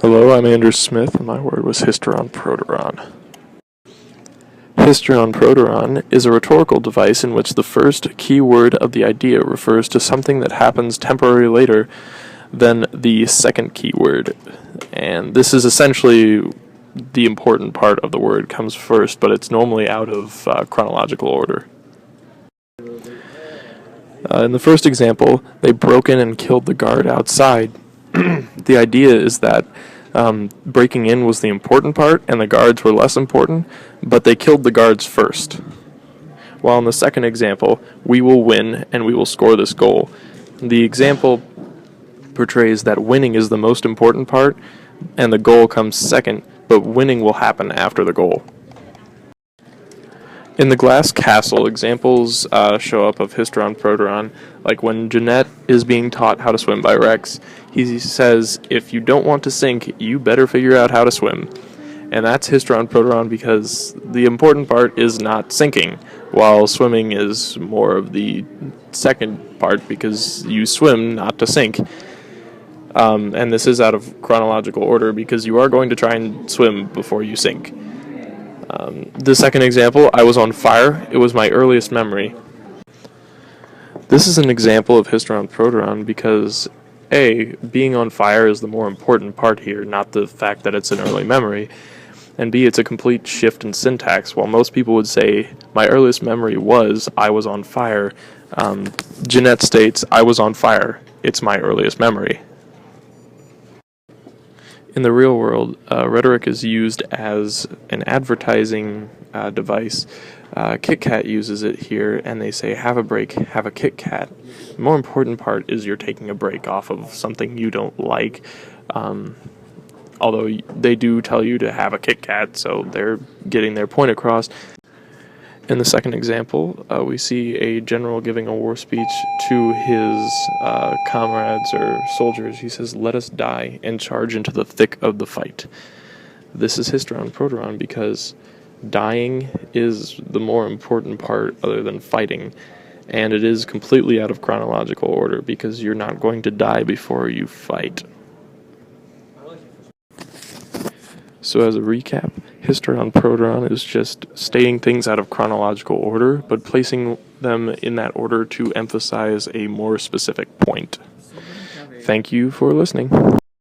Hello, I'm Andrew Smith, and my word was Hysteron proteron. Hysteron proteron is a rhetorical device in which the first key word of the idea refers to something that happens temporarily later than the second key word. And this is essentially the important part of the word comes first, but it's normally out of chronological order. In the first example, they broke in and killed the guard outside. The idea is that breaking in was the important part and the guards were less important, but they killed the guards first. While in the second example, we will win and we will score this goal. The example portrays that winning is the most important part and the goal comes second, but winning will happen after the goal. In the glass castle, examples show up of Hysteron proteron, like when Jeanette is being taught how to swim by Rex. He says, if you don't want to sink, you better figure out how to swim. And that's Hysteron proteron because the important part is not sinking, while swimming is more of the second part because you swim not to sink. And this is out of chronological order because you are going to try and swim before you sink. The second example, I was on fire. It was my earliest memory. This is an example of Hysteron proteron because A, being on fire is the more important part here, not the fact that it's an early memory. And B, it's a complete shift in syntax. While most people would say, my earliest memory was, I was on fire, Jeanette states, I was on fire. It's my earliest memory. In the real world, rhetoric is used as an advertising device. Kit Kat uses it here, and they say, have a break, have a Kit Kat. The more important part is you're taking a break off of something you don't like, although they do tell you to have a Kit Kat, so they're getting their point across. In the second example, we see a general giving a war speech to his comrades or soldiers. He says, let us die and charge into the thick of the fight. This is Hysteron proteron because dying is the more important part other than fighting, and it is completely out of chronological order because you're not going to die before you fight. So as a recap, Hysteron proteron is just stating things out of chronological order, but placing them in that order to emphasize a more specific point. Thank you for listening.